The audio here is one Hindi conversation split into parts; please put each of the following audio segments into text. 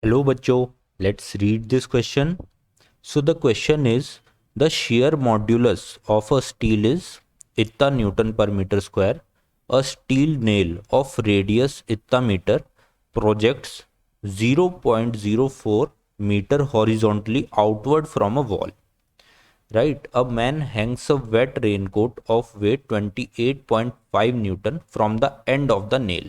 Hello bachcho, let's read this question. So the question is, the shear modulus of a steel is itta Newton per meter square. A steel nail of radius itta meter projects 0.04 meter horizontally outward from a wall. Right, a man hangs a wet raincoat of weight 28.5 Newton from the end of the nail.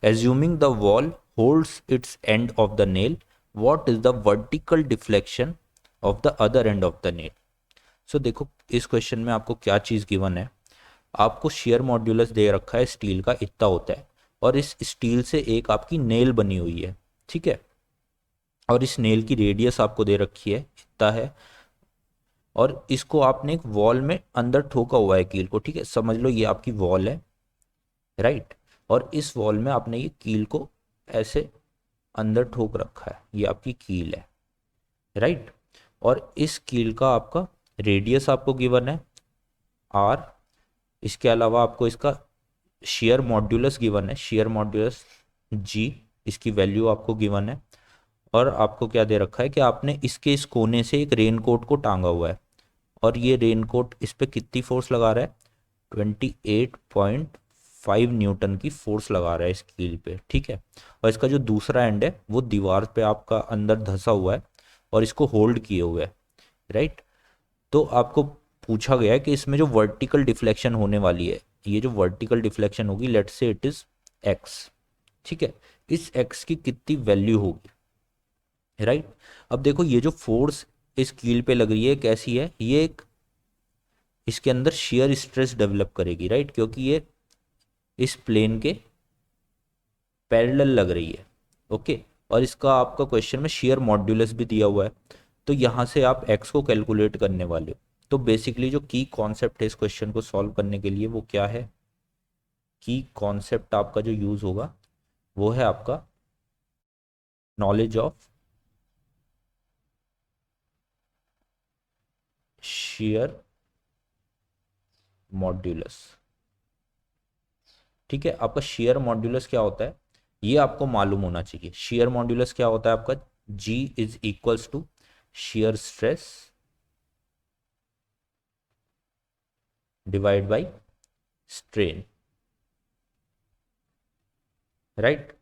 Assuming the wall holds its end of the nail, what is the vertical deflection of the other end of the nail? So देखो इस क्वेश्चन में आपको क्या चीज़ गिवन है। आपको शेयर मॉड्यूलस दे रखा है स्टील का इतना होता है और इस स्टील से एक आपकी नेल बनी हुई है, ठीक है। और इस नेल की रेडियस आपको दे रखी है इतना है और इसको आपने एक वॉल में अंदर ठोका हुआ है कील को, ठीक है। समझ लो ये आपकी वॉल है, राइट। और इस वॉल में आपने ये कील को ऐसे अंदर ठोक रखा है, ये आपकी कील है, राइट। और इस कील का आपका रेडियस आपको गिवन है आर। इसके अलावा आपको इसका शेयर मॉड्यूलस गिवन है, शेयर मॉड्यूलस जी, इसकी वैल्यू आपको गिवन है। और आपको क्या दे रखा है कि आपने इसके इस कोने से एक रेनकोट को टांगा हुआ है और ये रेनकोट इस पे कितनी फोर्स लगा रहा है, 28.5 न्यूटन की फोर्स लगा रहा है इस कील पे, ठीक है। और इसका जो दूसरा एंड है वो दीवार पे आपका अंदर धंसा हुआ है और इसको होल्ड किए हुए है, राइट। तो आपको पूछा गया है कि इसमें जो वर्टिकल डिफ्लेक्शन होने वाली है, ये जो वर्टिकल डिफ्लेक्शन होगी, let's say it is x, ठीक है। इस एक्स की कितनी वैल्यू होगी, राइट। अब देखो ये जो फोर्स इस कील पे लग रही है कैसी है, ये एक इसके अंदर शेयर स्ट्रेस डेवलप करेगी, राइट, क्योंकि ये इस प्लेन के पैरेलल लग रही है, ओके। और इसका आपका क्वेश्चन में शेयर मॉड्यूलस भी दिया हुआ है, तो यहाँ से आप एक्स को कैलकुलेट करने वाले हो। तो बेसिकली जो की कॉन्सेप्ट है इस क्वेश्चन को सॉल्व करने के लिए वो क्या है, की कॉन्सेप्ट आपका जो यूज होगा वो है आपका नॉलेज ऑफ शेयर मॉड्यूलस, ठीक है। आपका शेयर मॉड्यूलस क्या होता है ये आपको मालूम होना चाहिए। शेयर मॉड्यूलस क्या होता है आपका, G is equals to shear stress divide by strain, right.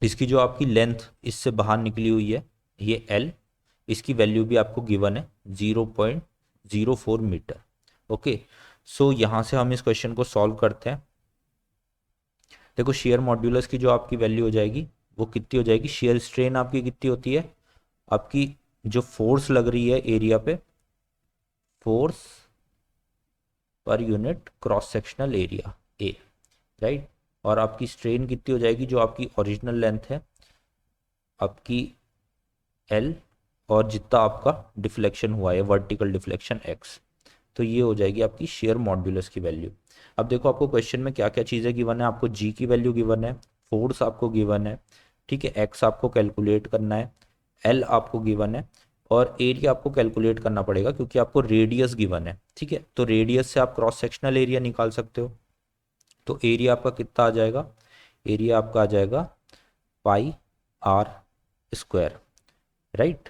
इसकी जो आपकी लेंथ इससे बाहर निकली हुई है ये एल, इसकी वैल्यू भी आपको गिवन है 0.04 मीटर, ओके। सो यहाँ से हम इस क्वेश्चन को सॉल्व करते हैं। देखो शेयर मॉड्यूलस की जो आपकी वैल्यू हो जाएगी वो कितनी हो जाएगी, शेयर स्ट्रेन आपकी कितनी होती है, आपकी जो फोर्स लग रही है एरिया पे, force per unit cross sectional area A, right. और आपकी स्ट्रेन कितनी हो जाएगी, जो आपकी ओरिजिनल लेंथ है आपकी एल, और जितना आपका डिफ्लेक्शन हुआ है वर्टिकल डिफ्लेक्शन एक्स, तो ये हो जाएगी आपकी शेयर मॉड्यूलस की वैल्यू। अब देखो आपको क्वेश्चन में क्या क्या चीज़ें गिवन है, आपको जी की वैल्यू गिवन है, फोर्स आपको गिवन है, ठीक है, एक्स आपको कैलकुलेट करना है, एल आपको गिवन है, और एरिया आपको कैलकुलेट करना पड़ेगा क्योंकि आपको रेडियस गिवन है, ठीक है। तो रेडियस से आप क्रॉस सेक्शनल एरिया निकाल सकते हो। तो एरिया आपका कितना आ जाएगा, एरिया आपका आ जाएगा पाई आर स्क्वायर, राइट।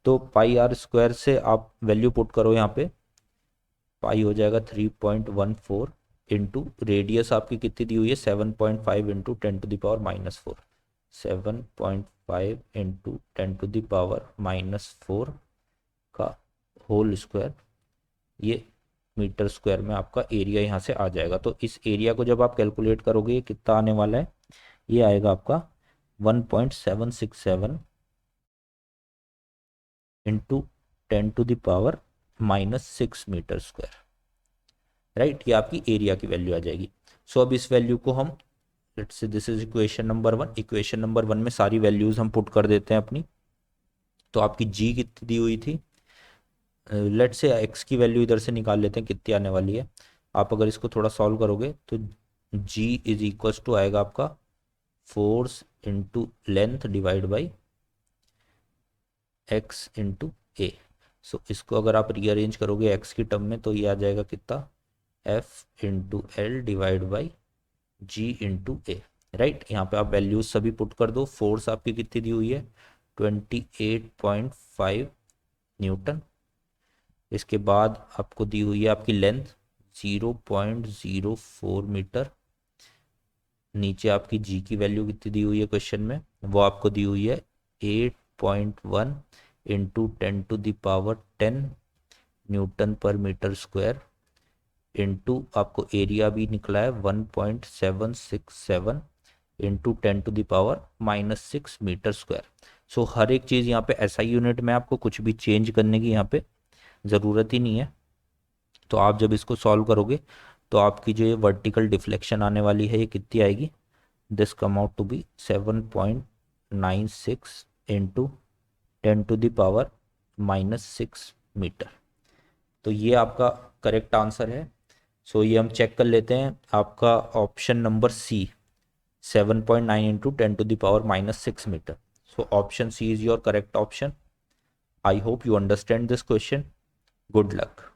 तो पाई आर स्क्वायर से आप वैल्यू पुट करो यहाँ पे, पाई हो जाएगा 3.14 इंटू रेडियस आपकी कितनी दी हुई है 7.5 इंटू 10⁻⁻⁴, 7.5 इंटू 10⁻⁻⁴ का होल स्क्वायर, ये मीटर स्क्वायर में आपका एरिया यहाँ से आ जाएगा। तो इस एरिया को जब आप कैलकुलेट करोगे ये कितना आने वाला है, ये आएगा आपका 1.767 इंटू 10⁻⁻⁶ मीटर स्क्वायर, राइट। ये आपकी एरिया की वैल्यू आ जाएगी। सो अब इस वैल्यू को हम, let's say this is equation number 1, equation number 1 में सारी वैल्यूज हम पुट कर देते हैं अपनी। तो आपकी जी कितनी दी हुई थी, लेट्स से एक्स की वैल्यू इधर से निकाल लेते हैं कितनी आने वाली है। आप अगर इसको थोड़ा सॉल्व करोगे तो जी इज इक्वल्स टू आएगा आपका force into length divide by x into A. So इसको अगर आप रीअरेंज करोगे एक्स की टर्म में तो ये आ जाएगा कितना, F into L divide by G into A. Right. यहाँ पे आप वैल्यूज सभी पुट कर दो। फोर्स आपकी कितनी दी हुई है 28.5 न्यूटन। इसके बाद आपको दी हुई है आपकी लेंथ 0.04 मीटर। नीचे आपकी जी की वैल्यू कितनी दी हुई है क्वेश्चन में, वो आपको दी हुई है 8.1 इंटू 10⁻10 न्यूटन पर मीटर स्क्वायर इंटू आपको एरिया भी निकला है 1.767 इंटू 10⁻⁻6 मीटर स्क्वायर। सो हर एक चीज़ यहाँ पे एसआई यूनिट में, आपको कुछ भी चेंज करने की यहाँ पे ज़रूरत ही नहीं है। तो आप जब इसको सॉल्व करोगे तो आपकी जो ये वर्टिकल डिफ्लेक्शन आने वाली है ये कितनी आएगी, this come out to be 7.96 into 10⁻⁻6 metre. तो ये आपका करेक्ट आंसर है। सो ये हम चेक कर लेते हैं, आपका option number C 7.9 into 10⁻⁻6 metre. So option C is your correct option. I hope you understand this question. Good luck.